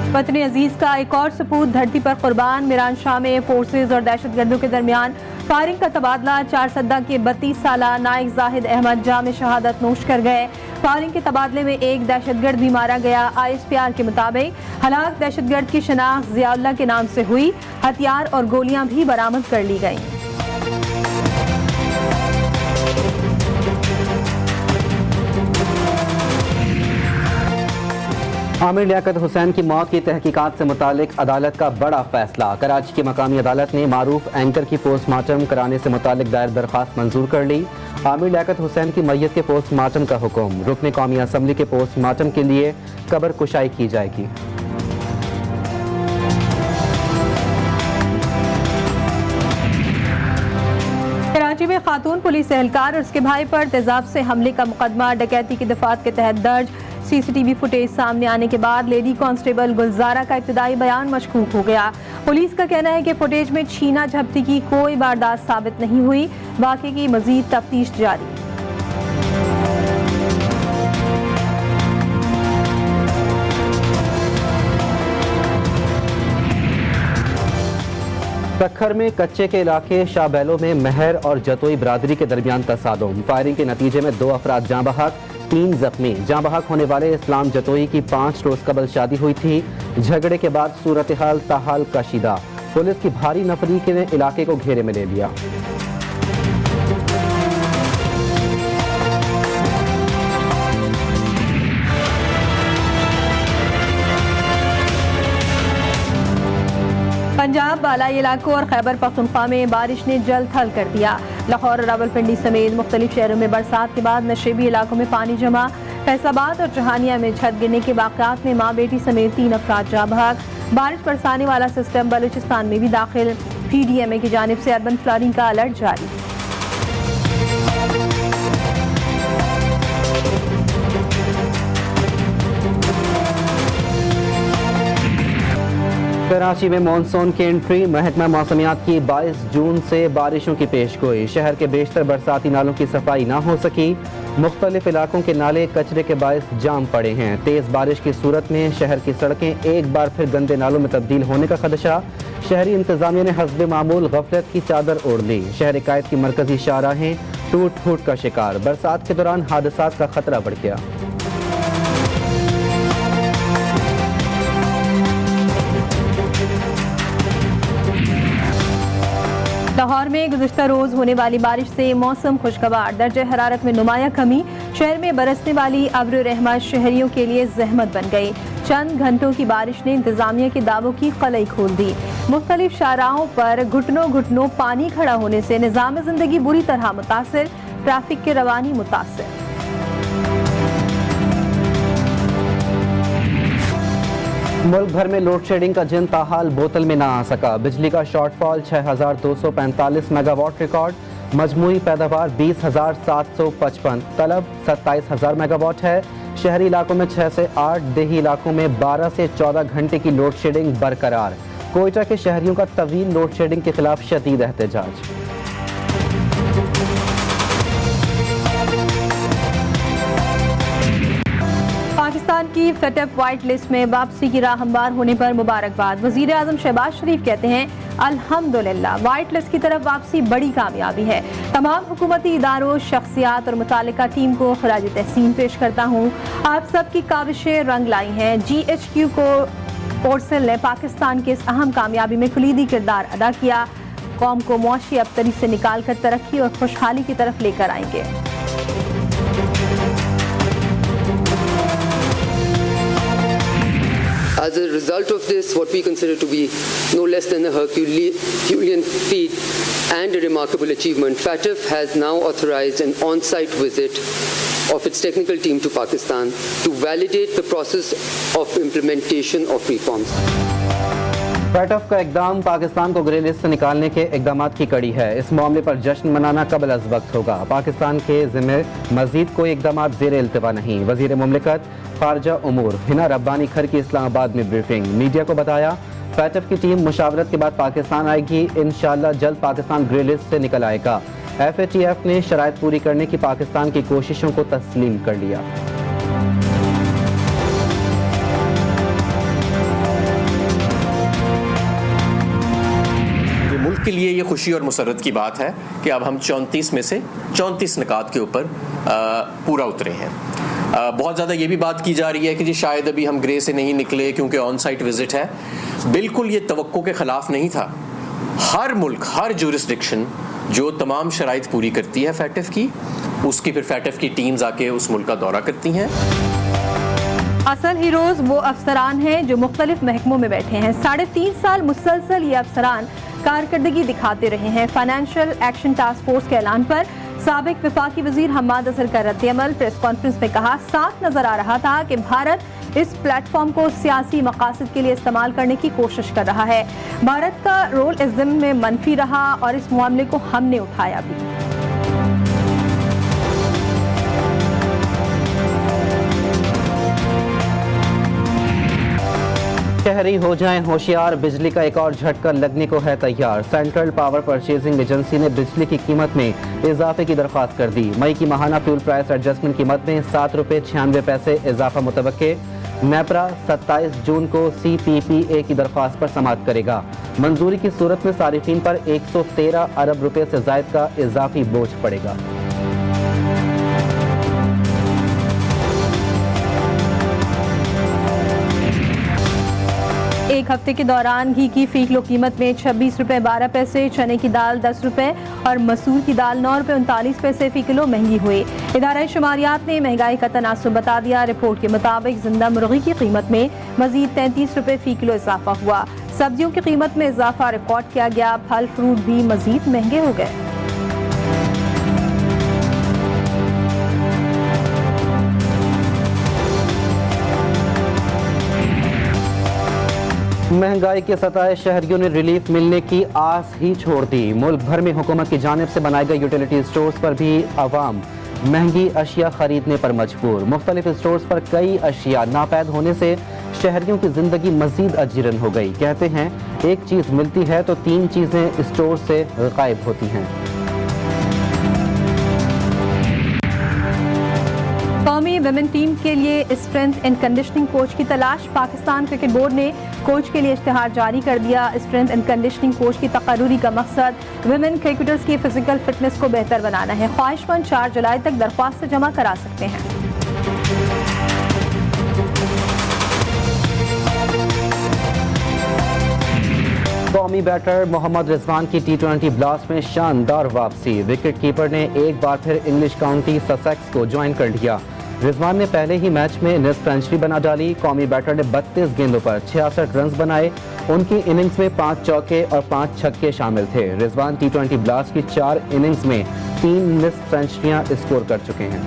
वतन अजीज का एक और सपूत धरती पर कुर्बान। मीरान शाह में फोर्सेज और दहशतगर्दों के दरमियान फायरिंग का तबादला। 4 सद्दा के 32 साला नाइक जाहिद अहमद जाम शहादत नोश कर गए। फायरिंग के तबादले में एक दहशतगर्द भी मारा गया। ISPR के मुताबिक हलाक दहशतगर्द की शनाख्त जियाउल्लाह के नाम से हुई। हथियार और गोलियां भी बरामद कर ली गई। आमिर लियाकत हुसैन की मौत की तहकीकात से मुतालिक अदालत का बड़ा फैसला। कराची की मकामी अदालत ने मारूफ एंकर की पोस्टमार्टम कराने से मुतालिक दायर दरख्वास्त मंजूर कर ली। आमिर लियाकत हुसैन की मैयत के पोस्टमार्टम का हुक्म। रुकन कौमी असम्बली के पोस्टमार्टम के लिए कब्र कुशाई की जाएगी। कराची में खातून पुलिस एहलकार और उसके भाई पर तेजाब से हमले का मुकदमा डकैती की दफात के तहत दर्ज। CCTV फुटेज सामने आने के बाद लेडी कांस्टेबल गुलजारा का इब्तदाई बयान मशकूक हो गया। पुलिस का कहना है कि फुटेज में छीना झपटी की कोई वारदात साबित नहीं हुई। वाक़े की मजीद तफ्तीश जारी। तखर में कच्चे के इलाके शाहबैलो में महर और जतोई बरादरी के दरमियान तसादुम। फायरिंग के नतीजे में 2 अफराद जाँ बहक, 3 जख्मी। जाँ बहक होने वाले इस्लाम जतोई की 5 रोज कबल शादी हुई थी। झगड़े के बाद सूरत हाल ताहाल कशीदा। पुलिस की भारी नफरी ने इलाके को घेरे में ले लिया। पंजाब बालाई इलाकों और खैबर पख्तूनख्वा में बारिश ने जल्द हल कर दिया। लाहौर और रावलपिंडी समेत मुख्तलिफ शहरों में बरसात के बाद नशेबी इलाकों में पानी जमा। फैसलाबाद और जहानिया में छत गिरने के वाक़यात में माँ बेटी समेत 3 अफराद जाँ बहक। बारिश बरसाने वाला सिस्टम बलूचिस्तान में भी दाखिल। PDMA की जानिब से अर्बन फ्लडिंग का अलर्ट जारी। कराची में मानसून की एंट्री। महकमा मौसमियात की 22 जून से बारिशों की पेशगोई। शहर के बेशतर बरसाती नालों की सफाई ना हो सकी। मुख्तलिफ इलाकों के नाले कचरे के बायस जाम पड़े हैं। तेज़ बारिश की सूरत में शहर की सड़कें एक बार फिर गंदे नालों में तब्दील होने का खदशा। शहरी इंतजामिया ने हस्बे मामूल गफलत की चादर ओढ़ ली। शहर कायद की मरकजी शाहराहें टूट फूट का शिकार। बरसात के दौरान हादसात का खतरा बढ़ गया। लाहौर में गुज़िश्ता रोज होने वाली बारिश से मौसम खुशगवार। दर्जे हरारत में नुमाया कमी। शहर में बरसने वाली अब्र रहमत शहरियों के लिए जहमत बन गई। चंद घंटों की बारिश ने इंतजामिया के दावों की कलई खोल दी। मुख्तलिफ शाहराहों पर घुटनों घुटनों पानी खड़ा होने से निज़ाम जिंदगी बुरी तरह मुतासिर। ट्रैफिक की रवानी मुतासिर। मुल्क भर में लोड शेडिंग का जिन ताहाल बोतल में ना आ सका। बिजली का शॉर्टफॉल 6245 मेगावाट रिकॉर्ड। मजमूई पैदावार 20,755। तलब 27,000 मेगावाट है। शहरी इलाकों में 6 से 8, देही इलाकों में 12 से 14 घंटे की लोड शेडिंग बरकरार। कोयटा के शहरियों का तवील लोड शेडिंग के खिलाफ शदीद एहतजाज। पाकिस्तान की फतह वाइट लिस्ट में वापसी की राह हमवार होने पर मुबारकबाद। वजीर आजम शहबाज शरीफ कहते हैं अल्हम्दुलिल्लाह वाइट लिस्ट की तरफ वापसी बड़ी कामयाबी है। तमाम हुकूमती इदारों, शख्सियात और मुतालिका टीम को खराज तहसीन पेश करता हूँ। आप सब की काविशें रंग लाई हैं। GHQ को पोर्सल ने पाकिस्तान की इस अहम कामयाबी में कलीदी किरदार अदा किया। कौम को मुआशी अबतरी से निकाल कर तरक्की और खुशहाली की तरफ लेकर आएंगे। As a result of this, what we consider to be no less than a Herculean feat and a remarkable achievement, FATF has now authorized an on-site visit of its technical team to Pakistan to validate the process of implementation of reforms. FATF का इकदाम पाकिस्तान को grey list से निकालने के इकदाम की कड़ी है। इस मामले पर जश्न मनाना कबल अज़ वक्त होगा। पाकिस्तान के ज़िम्मे मज़ीद कोई इकदाम ज़ेर इल्तिवा नहीं। वज़ीर मुमलिकत खारजा उमूर हिना रब्बानी खर की इस्लामाबाद में ब्रीफिंग। मीडिया को बताया FATF की टीम मुशावरत के बाद पाकिस्तान आएगी। इंशाअल्लाह जल्द पाकिस्तान ग्रे लिस्ट से निकल आएगा। FATF ने शराइत पूरी करने की पाकिस्तान की कोशिशों को तस्लीम कर लिया। के लिए ये खुशी और मुसर्रत की बात है कि अब हम 34 में से 34 निकात के ऊपर पूरा उतरे हैं। बहुत ज़्यादा ये भी बात की जा रही है कि जी शायद अभी हम ग्रे से नहीं निकले क्योंकि ऑन साइट विजिट है। बिल्कुल ये तवक्को के ख़िलाफ़ नहीं था। हर मुल्क, हर जुरिस्डिक्शन जो तमाम शराइत पूरी करती है फैटफ की, उसकी फिर फैटफ की टीम्स आके उस मुल्क का दौरा करती हैं। असल हीरोज वो अफसरान हैं जो मुख्तलिफ महकमों में बैठे हैं। 3.5 साल मुसलसल ये अफसरान कारकर्दगी दिखाते रहे हैं। फाइनेंशियल एक्शन टास्क फोर्स के ऐलान पर साबिक वफाकी वजीर हम्माद अजहर का रद्द-ए-अमल। प्रेस कॉन्फ्रेंस में कहा, साफ नजर आ रहा था कि भारत इस प्लेटफॉर्म को सियासी मकासद के लिए इस्तेमाल करने की कोशिश कर रहा है। भारत का रोल इस ज़िम्न में मनफी रहा और इस मामले को हमने उठाया भी। शहरी हो जाएं होशियार, बिजली का एक और झटका लगने को है तैयार। सेंट्रल पावर परचेजिंग एजेंसी ने बिजली की कीमत में इजाफे की दरख्वास्त कर दी। मई की माहाना फ्यूल प्राइस एडजस्टमेंट कीमत में 7 रुपये 96 पैसे इजाफा मुतवक्के। नेपरा 27 जून को CPPA की दरख्वास्त पर समाअत करेगा। मंजूरी की सूरत में सारिफीन पर 113 अरब रुपए से जायद का इजाफी बोझ पड़ेगा। एक हफ्ते के दौरान घी की फी किलो कीमत में 26 रुपये 12 पैसे, चने की दाल 10 रुपये और मसूर की दाल 9 रुपये 39 पैसे फी किलो महंगी हुई। इदारा शुमारियात ने महंगाई का तनासुब बता दिया। रिपोर्ट के मुताबिक जिंदा मुर्गी की कीमत में मजीद 33 रुपये फी किलो इजाफा हुआ। सब्जियों की कीमत में इजाफा रिकॉर्ड किया गया। फल फ्रूट भी मजीद महंगे हो गए। महंगाई के सताए शहरियों ने रिलीफ मिलने की आस ही छोड़ दी। मुल्क भर में हुकूमत की जानिब से बनाए गए यूटिलिटी स्टोर्स पर भी अवाम महंगी अशिया खरीदने पर मजबूर। मुख्तलिफ स्टोर्स पर कई अशिया नापैद होने से शहरियों की जिंदगी मजीद अजीरन हो गई। कहते हैं एक चीज़ मिलती है तो 3 चीज़ें स्टोर से गायब होती हैं। कौमी वुमेन टीम के लिए स्ट्रेंथ एंड कंडीशनिंग कोच की तलाश। पाकिस्तान क्रिकेट बोर्ड ने कोच के लिए इश्तिहार जारी कर दिया। स्ट्रेंथ एंड कंडीशनिंग कोच की तकर्रुरी का मकसद वुमेन क्रिकेटर्स की फिजिकल फिटनेस को बेहतर बनाना है। ख्वाहिशमंद 4 जुलाई तक दरख्वास्त जमा करा सकते हैं। कौमी बैटर मोहम्मद रिजवान की T20 ब्लास्ट में शानदार वापसी। विकेट कीपर ने एक बार फिर इंग्लिश काउंटी ससेक्स को ज्वाइन कर लिया। रिजवान ने पहले ही मैच में निस्फ सेंचुरी बना डाली। कौमी बैटर ने 32 गेंदों पर 66 रन बनाए। उनकी इनिंग्स में 5 चौके और 5 छक्के शामिल थे। रिजवान T20 ब्लास्ट की 4 इनिंग्स में 3 निस्फ सेंचुरियां स्कोर कर चुके हैं।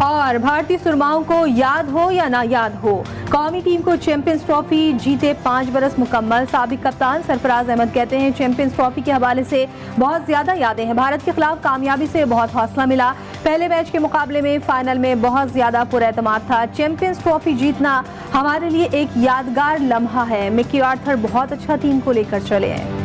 और भारतीय सुरमाओं को याद हो या ना याद हो, कौमी टीम को चैंपियंस ट्रॉफी जीते 5 बरस मुकम्मल। साबिक कप्तान सरफराज अहमद कहते हैं चैंपियंस ट्रॉफी के हवाले से बहुत ज्यादा यादें हैं। भारत के खिलाफ कामयाबी से बहुत हौसला मिला। पहले मैच के मुकाबले में फाइनल में बहुत ज्यादा पुरएतमाद था। चैंपियंस ट्रॉफी जीतना हमारे लिए एक यादगार लम्हा है। मिकी आर्थर बहुत अच्छा टीम को लेकर चले हैं।